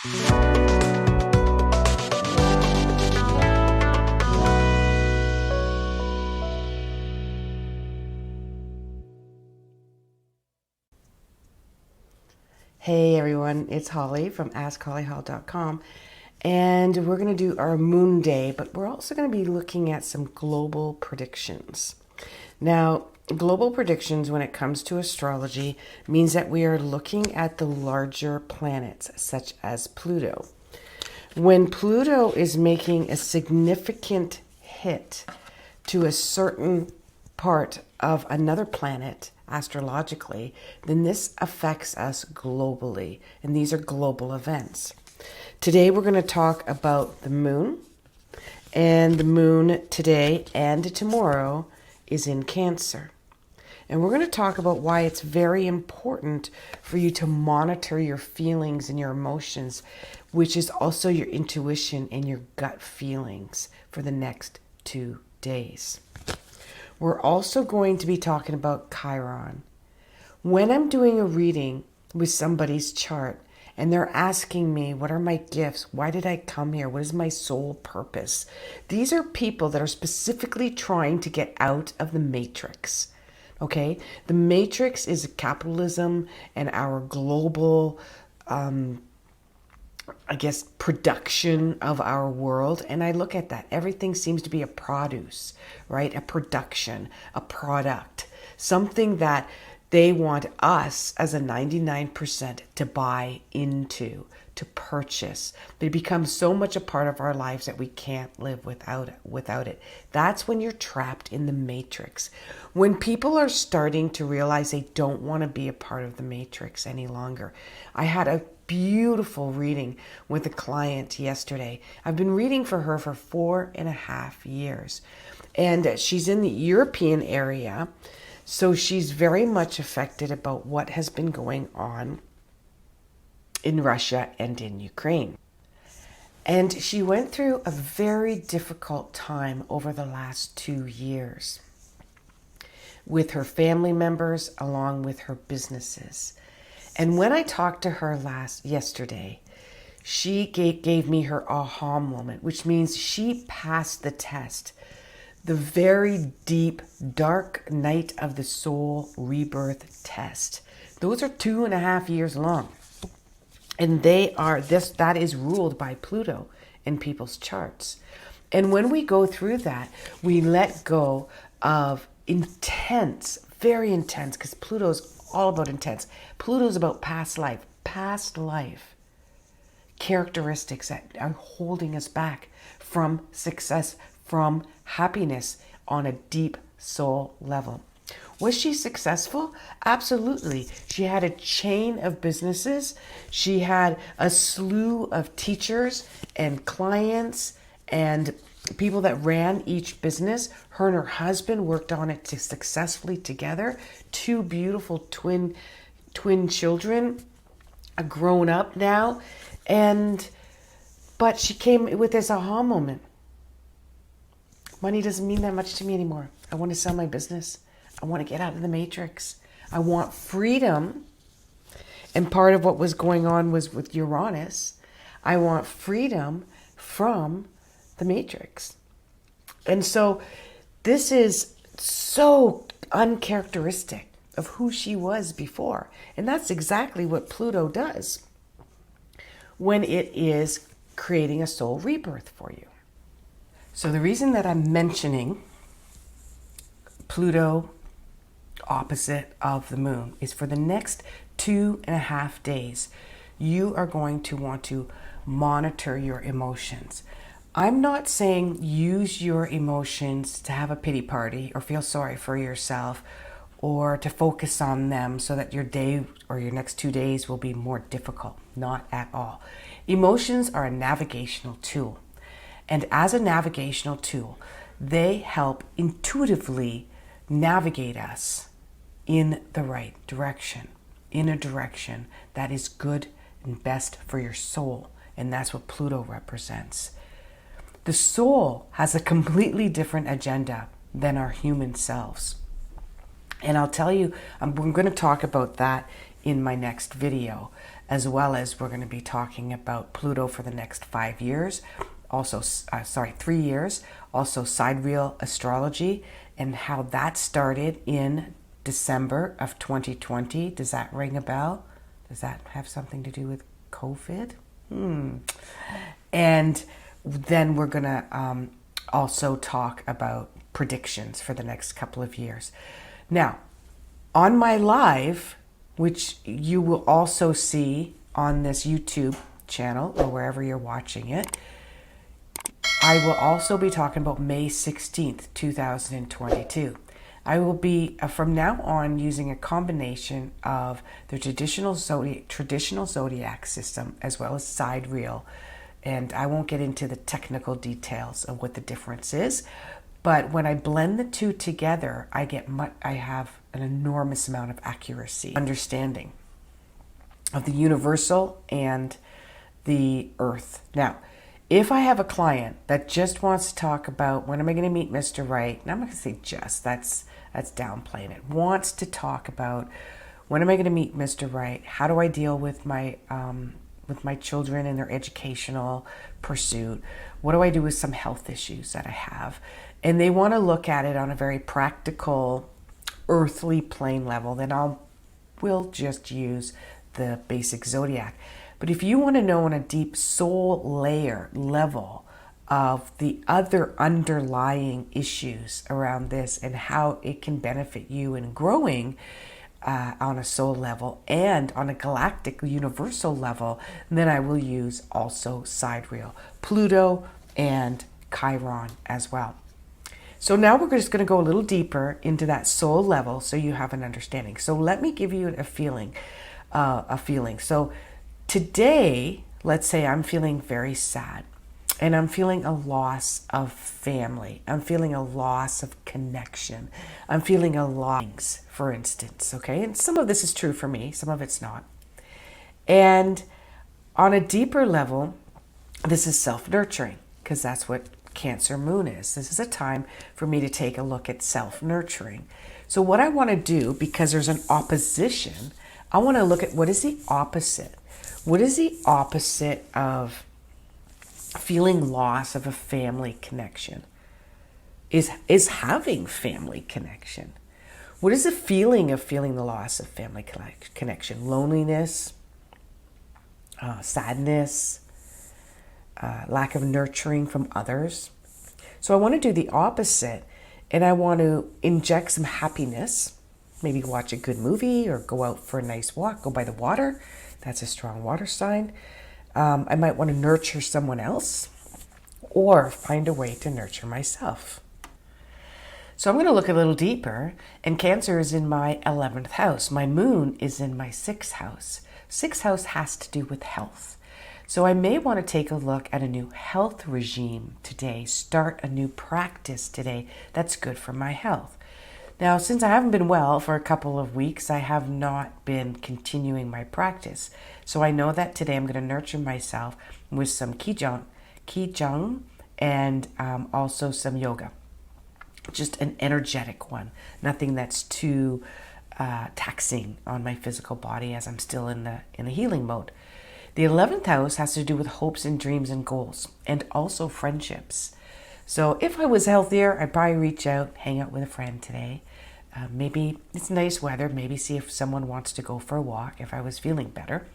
Hey everyone, it's Holly from AskHollyHall.com, and we're going to do our moon day, but we're also going to be looking at some global predictions. Now, global predictions when it comes to astrology means that we are looking at the larger planets, such as Pluto. When Pluto is making a significant hit to a certain part of another planet, astrologically, then this affects us globally, and these are global events. Today we're going to talk about the moon, and the moon today and tomorrow is in Cancer. And we're going to talk about why it's very important for you to monitor your feelings and your emotions, which is also your intuition and your gut feelings for the next 2 days. We're also going to be talking about Chiron. When I'm doing a reading with somebody's chart and they're asking me, what are my gifts? Why did I come here? What is my sole purpose? These are people that are specifically trying to get out of the matrix. Okay? The matrix is capitalism and our global production of our world. And I look at that. Everything seems to be a produce, right? A production, a product, something that they want us as a 99% to buy into, to purchase. They become so much a part of our lives that we can't live without it. That's when you're trapped in the matrix. When people are starting to realize they don't want to be a part of the matrix any longer. I had a beautiful reading with a client yesterday. I've been reading for her for 4.5 years. And she's in the European area. So she's very much affected about what has been going on in Russia and in Ukraine. And she went through a very difficult time over the last 2 years with her family members along with her businesses. And when I talked to her yesterday, she gave me her aha moment, which means she passed the test. The very deep, dark night of the soul rebirth test. Those are 2.5 years long. And that is ruled by Pluto in people's charts. And when we go through that, we let go of intense, very intense, because Pluto's all about intense. Pluto's about past life characteristics that are holding us back from success, from happiness on a deep soul level. Was she successful? Absolutely. She had a chain of businesses. She had a slew of teachers and clients and people that ran each business. Her and her husband worked on it successfully together. 2 beautiful twin children, a grown up now. But she came with this aha moment. Money doesn't mean that much to me anymore. I want to sell my business. I want to get out of the matrix. I want freedom. And part of what was going on was with Uranus. I want freedom from the matrix. And so this is so uncharacteristic of who she was before. And that's exactly what Pluto does when it is creating a soul rebirth for you. So the reason that I'm mentioning Pluto opposite of the moon is for the next 2.5 days, you are going to want to monitor your emotions. I'm not saying use your emotions to have a pity party or feel sorry for yourself or to focus on them so that your day or your next 2 days will be more difficult. Not at all. Emotions are a navigational tool. And as a navigational tool, they help intuitively navigate us in the right direction, in a direction that is good and best for your soul. And that's what Pluto represents. The soul has a completely different agenda than our human selves. And I'll tell you, we're going to talk about that in my next video. as well as we're going to be talking about Pluto for the next 5 years, also, 3 years, also sidereal astrology and how that started in December of 2020. Does that ring a bell? Does that have something to do with COVID? And then we're going to also talk about predictions for the next couple of years. Now, on my live, which you will also see on this YouTube channel or wherever you're watching it, I will also be talking about May 16th, 2022. I will be, from now on, using a combination of the traditional zodiac system as well as sidereal. And I won't get into the technical details of what the difference is. But when I blend the two together, I have an enormous amount of accuracy, understanding of the universal and the earth. Now, if I have a client that just wants to talk about when am I going to meet Mr. Right, and I'm not going to say just, that's downplaying it, wants to talk about when am I going to meet Mr. Right, how do I deal with my children and their educational pursuit, what do I do with some health issues that I have, and they want to look at it on a very practical, earthly plane level, then we'll just use the basic zodiac. But if you want to know on a deep soul level of the other underlying issues around this and how it can benefit you in growing on a soul level and on a galactic universal level, then I will use also sidereal, Pluto and Chiron as well. So now we're just going to go a little deeper into that soul level so you have an understanding. So let me give you a feeling. So today, let's say I'm feeling very sad and I'm feeling a loss of family. I'm feeling a loss of connection. I'm feeling a loss, for instance, okay? And some of this is true for me, some of it's not. And on a deeper level, this is self-nurturing because that's what Cancer Moon is. This is a time for me to take a look at self-nurturing. So what I want to do, because there's an opposition, I want to look at what is the opposite. What is the opposite of feeling loss of a family connection? Is having family connection. What is the feeling of feeling the loss of family connection? Loneliness, sadness, lack of nurturing from others. So I want to do the opposite, and I want to inject some happiness. Maybe watch a good movie or go out for a nice walk, go by the water. That's a strong water sign. I might want to nurture someone else or find a way to nurture myself. So I'm going to look a little deeper, and Cancer is in my 11th house. My moon is in my 6th house. 6th house has to do with health. So I may want to take a look at a new health regime today, start a new practice today that's good for my health. Now, since I haven't been well for a couple of weeks, I have not been continuing my practice. So I know that today I'm going to nurture myself with some Qigong, and also some yoga. Just an energetic one, nothing that's too taxing on my physical body as I'm still in the healing mode. The 11th house has to do with hopes and dreams and goals, and also friendships. So if I was healthier, I'd probably reach out, hang out with a friend today. Maybe it's nice weather, maybe see if someone wants to go for a walk if I was feeling better.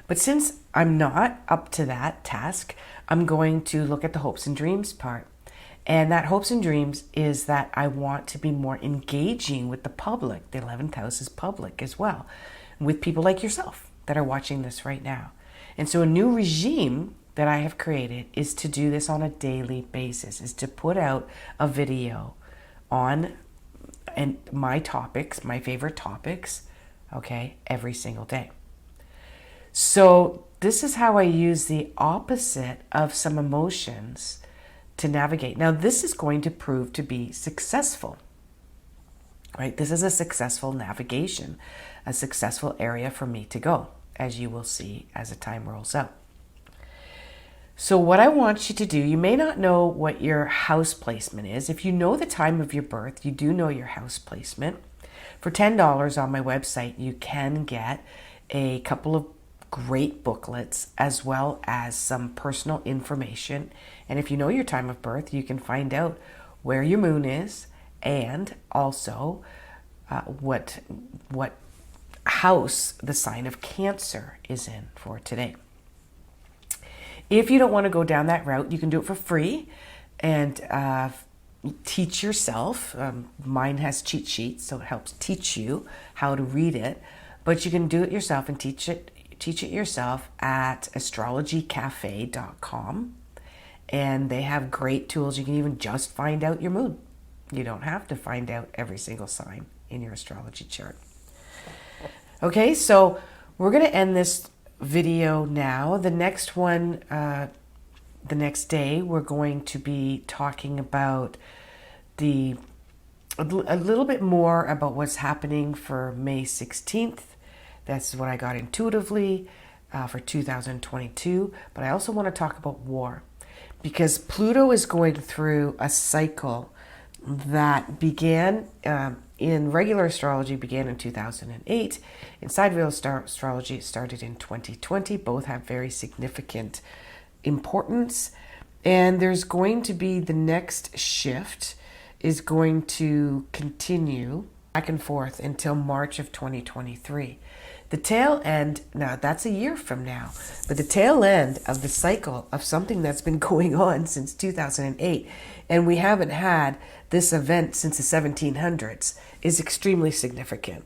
But since I'm not up to that task, I'm going to look at the hopes and dreams part. And that hopes and dreams is that I want to be more engaging with the public. The 11th house is public as well, with people like yourself that are watching this right now. And so a new regime that I have created is to do this on a daily basis, is to put out a video on my topics, my favorite topics, okay, every single day. So this is how I use the opposite of some emotions to navigate. Now, this is going to prove to be successful, right? This is a successful navigation, a successful area for me to go, as you will see as the time rolls out. So what I want you to do, you may not know what your house placement is. If you know the time of your birth, you do know your house placement. For $10 on my website, you can get a couple of great booklets as well as some personal information. And if you know your time of birth, you can find out where your moon is and also what house the sign of Cancer is in for today. If you don't want to go down that route, you can do it for free and teach yourself. Mine has cheat sheets, so it helps teach you how to read it. But you can do it yourself and teach it yourself at astrologycafe.com. And they have great tools. You can even just find out your moon. You don't have to find out every single sign in your astrology chart. Okay, so we're going to end this video now. The next one, the next day, we're going to be talking about a little bit more about what's happening for May 16th. That's what I got intuitively for 2022. But I also want to talk about war, because Pluto is going through a cycle that began in regular astrology, began in 2008. In sidereal astrology, it started in 2020. Both have very significant importance. And there's going to be the next shift is going to continue back and forth until March of 2023. The tail end, now that's a year from now, but the tail end of the cycle of something that's been going on since 2008, and we haven't had this event since the 1700s, is extremely significant.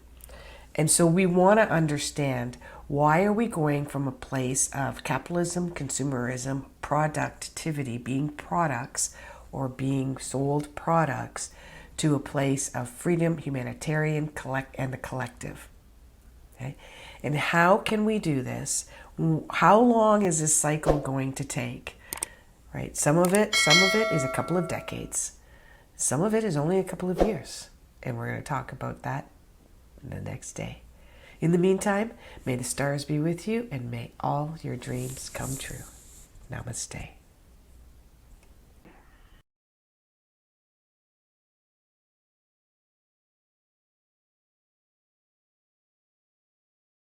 And so we want to understand, why are we going from a place of capitalism, consumerism, productivity, being products or being sold products, to a place of freedom, humanitarian, and the collective? Okay? And how can we do this? How long is this cycle going to take? Right? Some of it is a couple of decades. Some of it is only a couple of years. And we're going to talk about that the next day. In the meantime, may the stars be with you and may all your dreams come true. Namaste.